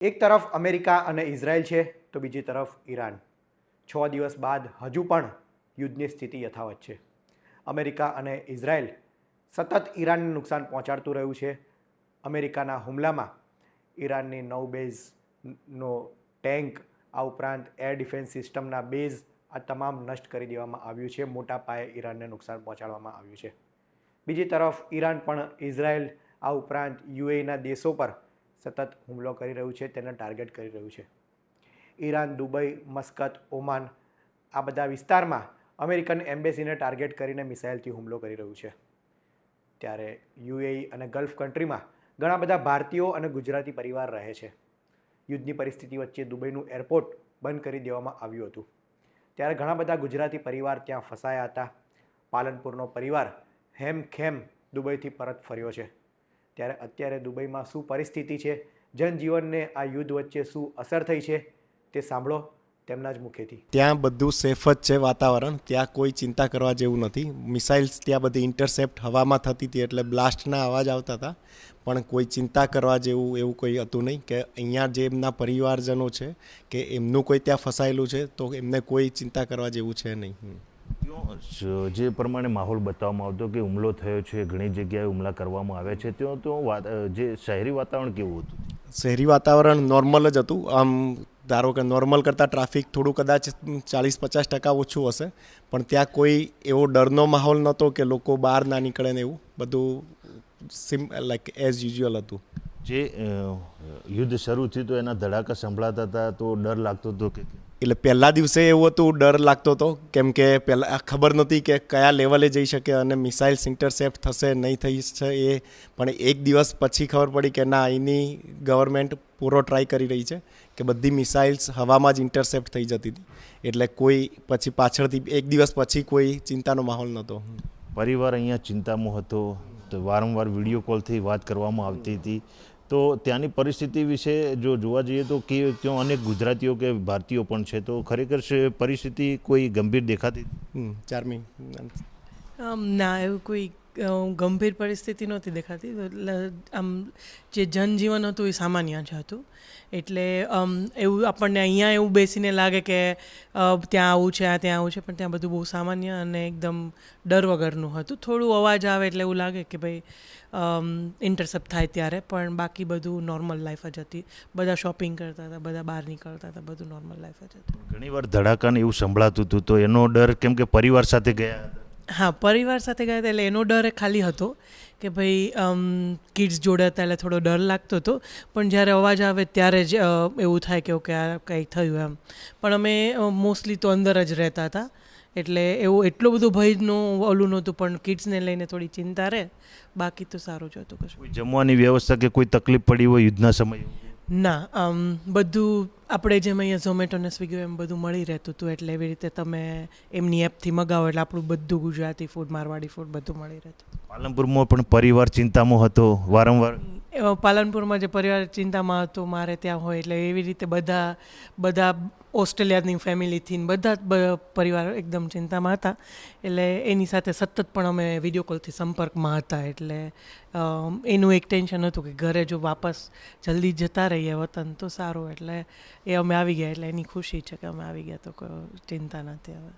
એક તરફ અમેરિકા અને ઇઝરાયલ છે તો બીજી તરફ ઈરાન. 6 દિવસ બાદ હજુ પણ યુદ્ધની સ્થિતિ યથાવત છે. અમેરિકા અને ઇઝરાયલ સતત ઈરાનને નુકસાન પહોંચાડતું રહ્યું છે. અમેરિકાના હુમલામાં ઈરાનની 9 બેઝનો ટેન્ક, આ ઉપરાંત એર ડિફેન્સ સિસ્ટમના બેઝ, આ તમામ નષ્ટ કરી દેવામાં આવ્યું છે. મોટા પાયે ઈરાનને નુકસાન પહોંચાડવામાં આવ્યું છે. બીજી તરફ ઈરાન પણ ઇઝરાયલ, આ ઉપરાંત યુએઈના દેશો પર સતત હુમલો કરી રહ્યું છે, તેને ટાર્ગેટ કરી રહ્યું છે. ઈરાન દુબઈ, મસ્કત, ઓમાન, આ બધા વિસ્તારમાં અમેરિકન એમ્બેસીને ટાર્ગેટ કરીને મિસાઇલથી હુમલો કરી રહ્યું છે. ત્યારે યુએઈ અને ગલ્ફ કન્ટ્રીમાં ઘણા બધા ભારતીયો અને ગુજરાતી પરિવાર રહે છે. યુદ્ધની પરિસ્થિતિ વચ્ચે દુબઈનું એરપોર્ટ બંધ કરી દેવામાં આવ્યું હતું. ત્યારે ઘણા બધા ગુજરાતી પરિવાર ત્યાં ફસાયા હતા. પાલનપુરનો પરિવાર હેમખેમ દુબઈથી પરત ફર્યો છે. ત્યારે અત્યારે દુબઈમાં શું પરિસ્થિતિ છે, જનજીવનને આ યુદ્ધ વચ્ચે શું અસર થઈ છે, તે સાંભળો તેમના જ મુખેથી. ત્યાં બધું સેફ જ છે વાતાવરણ, ત્યાં કોઈ ચિંતા કરવા જેવું નથી. મિસાઇલ્સ ત્યાં બધી ઇન્ટરસેપ્ટ હવામાં થતી હતી એટલે બ્લાસ્ટના અવાજ આવતા હતા, પણ કોઈ ચિંતા કરવા જેવું એવું કોઈ હતું નહીં. કે અહીંયા જે એમના પરિવારજનો છે કે એમનું કોઈ ત્યાં ફસાયેલું છે તો એમને કોઈ ચિંતા કરવા જેવું છે નહીં. જે પ્રમાણે માહોલ બતાવવામાં આવતો કે હુમલો થયો છે, ઘણી જગ્યાએ હુમલા કરવામાં આવ્યા છે, તો જે શહેરી વાતાવરણ કેવું હતું? શહેરી વાતાવરણ નોર્મલ જ હતું. આમ ધારો કે નોર્મલ કરતાં ટ્રાફિક થોડું કદાચ 40-50% ઓછું હશે, પણ ત્યાં કોઈ એવો ડરનો માહોલ નહોતો કે લોકો બહાર ના નીકળે ને એવું બધું લાઈક એઝ યુઝ્યુઅલ હતું. જે યુદ્ધ શરૂ થયું તો એના ધડાકા સંભળાતા હતા તો ડર લાગતો હતો કે? એટલે પહેલા દિવસે એવું હતું, ડર લાગતો હતો, કેમ કે પહેલાં ખબર નહોતી કે કયા લેવલે જઈ શકે અને મિસાઇલ્સ ઇન્ટરસેપ્ટ થશે નહીં થઈ છે એ. પણ એક દિવસ પછી ખબર પડી કે ના, અહીંની ગવર્મેન્ટ પૂરો ટ્રાય કરી રહી છે કે બધી મિસાઇલ્સ હવામાં જ ઇન્ટરસેપ્ટ થઈ જતી હતી. એટલે કોઈ પછી પાછળથી એક દિવસ પછી કોઈ ચિંતાનો માહોલ નહોતો. પરિવાર અહીંયા ચિંતામાં હતો, તો વારંવાર વિડીયો કોલથી વાત કરવામાં આવતી હતી. તો ત્યાંની પરિસ્થિતિ વિશે જો જોવા જઈએ તો કે ત્યાં અનેક ગુજરાતીઓ કે ભારતીયો પણ છે, તો ખરેખર પરિસ્થિતિ કોઈ ગંભીર દેખાતી? ચાર્મી ના, એવું કોઈ ગંભીર પરિસ્થિતિ નહોતી દેખાતી. એટલે આમ જે જનજીવન હતું એ સામાન્ય જ હતું. એટલે એવું આપણને અહીંયા એવું બેસીને લાગે કે ત્યાં આવું છે, ત્યાં આવું છે, પણ ત્યાં બધું બહુ સામાન્ય અને એકદમ ડર વગરનું હતું. થોડું અવાજ આવે એટલે એવું લાગે કે ભાઈ ઇન્ટરસેપ્ટ થાય ત્યારે, પણ બાકી બધું નોર્મલ લાઈફ જ હતી. બધા શોપિંગ કરતા હતા, બધા બહાર નીકળતા હતા, બધું નોર્મલ લાઈફ જ હતું. ઘણીવાર ધડાકાને એવું સંભળાતું હતું તો એનો ડર, કેમ કે પરિવાર સાથે ગયા હતા? હા, પરિવાર સાથે ગયા હતા એટલે એનો ડર ખાલી હતો કે ભાઈ કિડ્સ જોડે હતા એટલે થોડો ડર લાગતો હતો. પણ જ્યારે અવાજ આવે ત્યારે જ એવું થાય કે ઓકે આ કંઈ થયું એમ. પણ અમે મોસ્ટલી તો અંદર જ રહેતા હતા એટલે એવું એટલું બધું ભયનું ઓલું નહોતું, પણ કિડ્સને લઈને થોડી ચિંતા રહે. બાકી તો સારું જ હતું. કશું જમવાની વ્યવસ્થા કે કોઈ તકલીફ પડી હોય યુદ્ધના સમયે? ના, બધું આપણે જેમ અહીંયા ઝોમેટો ને સ્વિગી એમ બધું મળી રહેતું હતું. એટલે એવી રીતે તમે એમની એપથી મગાવો એટલે આપણું બધું ગુજરાતી ફૂડ, મારવાડી ફૂડ બધું મળી રહેતું. પાલનપુરમાં પણ પરિવાર ચિંતામાં હતો વારંવાર? પાલનપુરમાં જે પરિવાર ચિંતામાં હતો મારે ત્યાં હોય એટલે એવી રીતે બધા ઓસ્ટ્રેલિયાની ફેમિલીથી બધા જ પરિવાર એકદમ ચિંતામાં હતા. એટલે એની સાથે સતત પણ અમે વિડીયો કોલથી સંપર્કમાં હતા. એટલે એનું એક ટેન્શન હતું કે ઘરે જો વાપસ જલ્દી જતા રહીએ વતન તો સારું. એટલે એ અમે આવી ગયા એટલે એની ખુશી છે કે અમે આવી ગયા, તો કોઈ ચિંતા નથી હવે.